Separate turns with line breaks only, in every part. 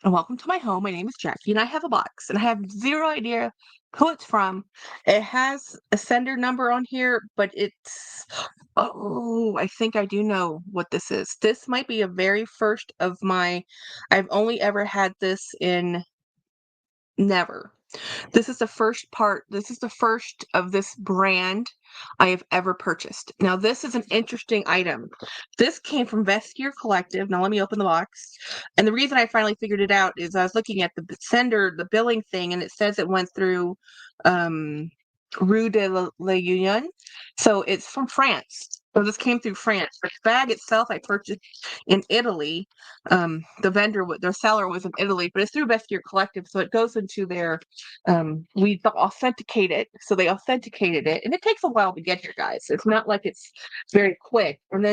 and welcome to my home. My name is Jackie, and I have a box, and I have zero idea who it's from. It has a sender number on here, but oh, I think I do know what this is. This might be a very first of my, I've only ever had this in never. This is the first of this brand I have ever purchased. Now, this is an interesting item. This came from Vestiaire Collective. Now, let me open the box. And the reason I finally figured it out is I was looking at the sender, the billing thing, and it says it went through um, Rue de la Union. So it's from France. So this came through France. The bag itself I purchased in Italy. The seller was in Italy, but it's through Vestiaire Collective, so it goes into their we authenticate it. So they authenticated it, and it takes a while to get here, guys. It's not like it's very quick. And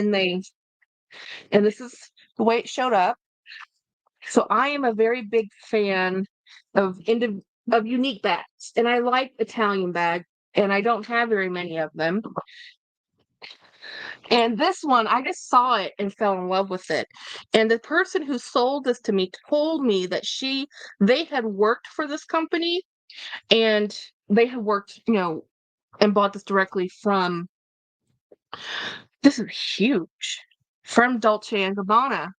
this is the way it showed up. So I am a very big fan of unique bags, and I like Italian bags, and I don't have very many of them. And this one, I just saw it and fell in love with it. And the person who sold this to me told me that they had worked for this company, and they had worked, and bought this directly from, this is huge, from Dolce and Gabbana.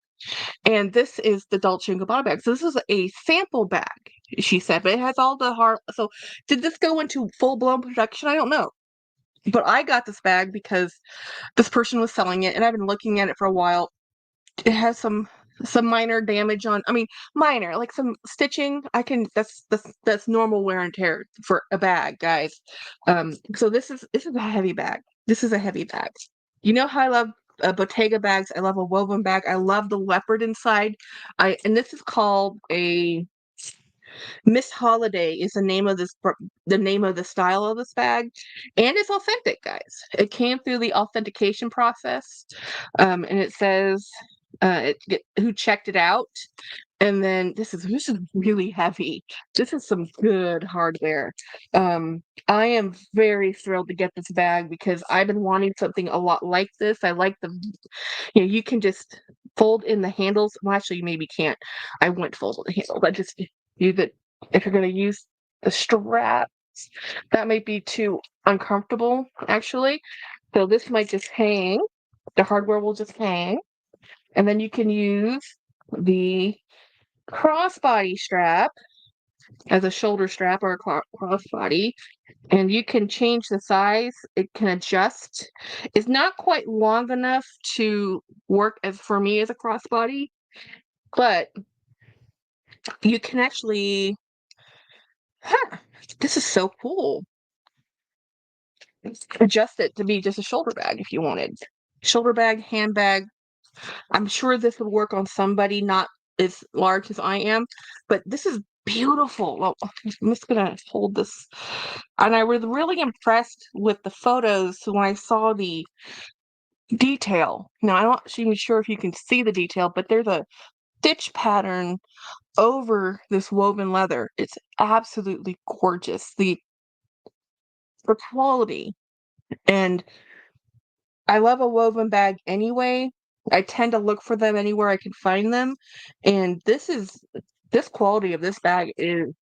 And this is the Dolce and Gabbana bag. So this is a sample bag, she said, but it has all the hard. So did this go into full blown production? I don't know. But I got this bag because this person was selling it, and I've been looking at it for a while. It has some minor damage on, I mean, minor, like some stitching. That's normal wear and tear for a bag, guys. So this is a heavy bag. This is a heavy bag. You know how I love Bottega bags. I love a woven bag. I love the leopard inside. And this is called a Miss Holiday is the name of the style of this bag, and it's authentic, guys. It came through the authentication process, and it says who checked it out. And then this is really heavy. This is some good hardware. I am very thrilled to get this bag because I've been wanting something a lot like this. I like you can just fold in the handles. Well, actually, you maybe can't. I wouldn't fold in the handle, but just use it if you're going to use the straps. That might be too uncomfortable, actually. So this might just hang. The hardware will just hang. And then you can use the crossbody strap as a shoulder strap or a crossbody, and you can change the size. It can adjust. It's not quite long enough to work as for me as a crossbody, but you can actually. Huh, this is so cool. Adjust it to be just a shoulder bag if you wanted. Shoulder bag, handbag. I'm sure this would work on somebody not as large as I am, but this is beautiful. Well, I'm just gonna hold this. And I was really impressed with the photos when I saw the detail. Now, I'm not even sure if you can see the detail, but there's a stitch pattern over this woven leather. It's absolutely gorgeous. The quality. And I love a woven bag anyway. I tend to look for them anywhere I can find them. And this quality of this bag is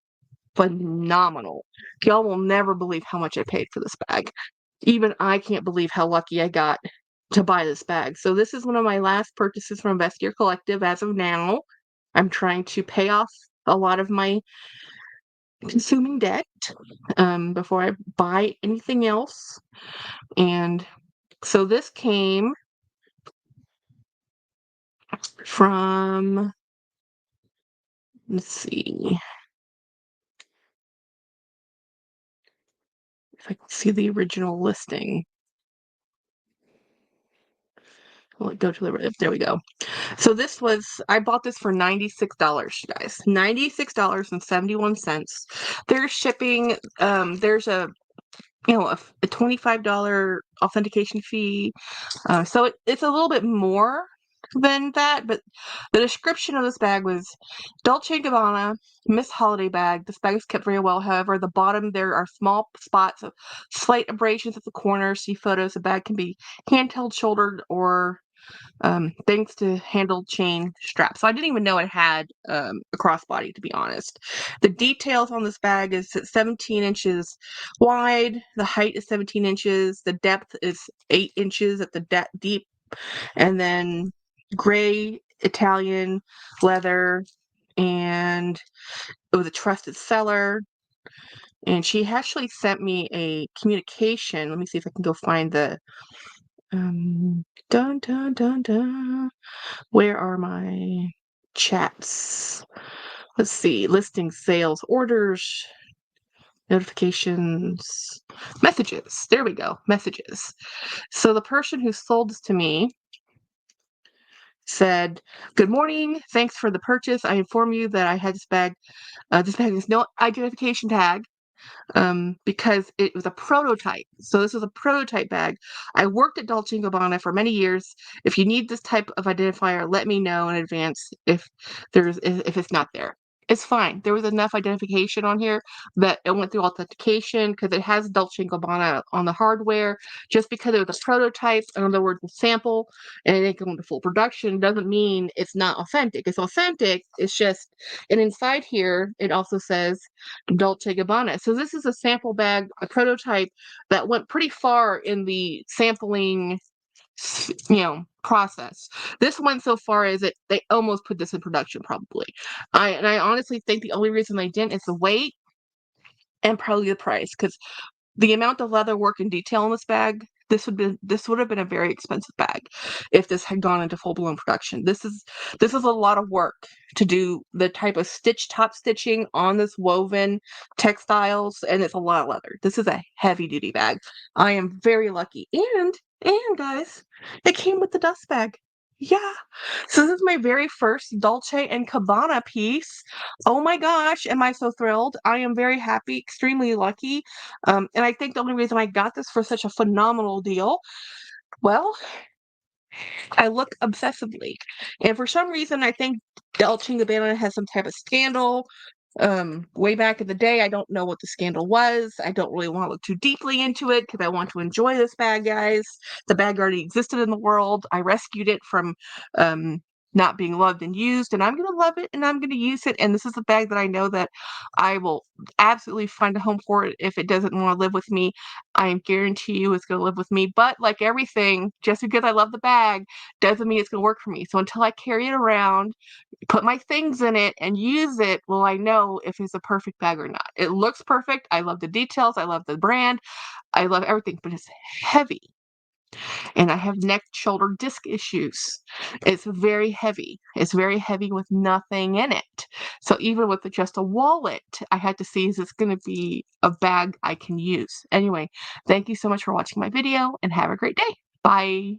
phenomenal. Y'all will never believe how much I paid for this bag. Even I can't believe how lucky I got to buy this bag. So this is one of my last purchases from Vestiaire Collective as of now. I'm trying to pay off a lot of my consuming debt before I buy anything else. And so this came from, let's see if I can see the original listing. Well, go to the, there we go. So I bought this for $96, guys. $96.71. There's shipping. There's a $25 authentication fee. So it's a little bit more than that, but the description of this bag was Dolce & Gabbana Miss Holiday bag. This bag is kept very well. However, at the bottom there are small spots of slight abrasions at the corners. See photos. The bag can be handheld, shouldered, or thanks to handle chain strap. So I didn't even know it had a crossbody, to be honest. The details on this bag is it's 17 inches wide, the height is 17 inches, the depth is 8 inches at the deep, and then gray Italian leather, and it was a trusted seller. And she actually sent me a communication. Let me see if I can go find the dun dun dun dun. Where are my chats? Let's see. Listings, sales, orders, notifications, messages. There we go. Messages. So the person who sold this to me said, "Good morning. Thanks for the purchase. I inform you that I had this bag. This bag has no identification tag. Because it was a prototype. So this was a prototype bag. I worked at Dolce & Gabbana for many years. If you need this type of identifier, let me know in advance if it's not there. It's fine. There was enough identification on here that it went through authentication because it has Dolce & Gabbana on the hardware. Just because it was a prototype, in other words, a sample, and it didn't go into full production, doesn't mean it's not authentic. It's authentic. It's just, and inside here, it also says Dolce & Gabbana. So this is a sample bag, a prototype that went pretty far in the sampling, process. This went so far as they almost put this in production probably. I honestly think the only reason they didn't is the weight and probably the price, because the amount of leather work and detail in this bag, this would have been a very expensive bag if this had gone into full-blown production. This is a lot of work to do the type of top stitching on this woven textiles, and it's a lot of leather. This is a heavy-duty bag. I am very lucky. And guys, it came with the dust bag. Yeah. So this is my very first Dolce & Gabbana piece. Oh my gosh, am I so thrilled. I am very happy, extremely lucky. And I think the only reason I got this for such a phenomenal deal, well, I look obsessively. And for some reason, I think Dolce & Gabbana has some type of scandal. Way back in the day, I don't know what the scandal was. I don't really want to look too deeply into it because I want to enjoy this bag, guys. The bag already existed in the world. I rescued it from not being loved and used, and I'm going to love it and I'm going to use it. And this is a bag that I know that I will absolutely find a home for it if it doesn't want to live with me. I guarantee you it's going to live with me. But like everything, just because I love the bag doesn't mean it's going to work for me. So until I carry it around, put my things in it, and use it, will I know if it's a perfect bag or not. It looks perfect. I love the details. I love the brand. I love everything, but it's heavy. And I have neck, shoulder, disc issues. It's very heavy. It's very heavy with nothing in it. So even with just a wallet, I had to see, is this going to be a bag I can use? Anyway, thank you so much for watching my video and have a great day. Bye.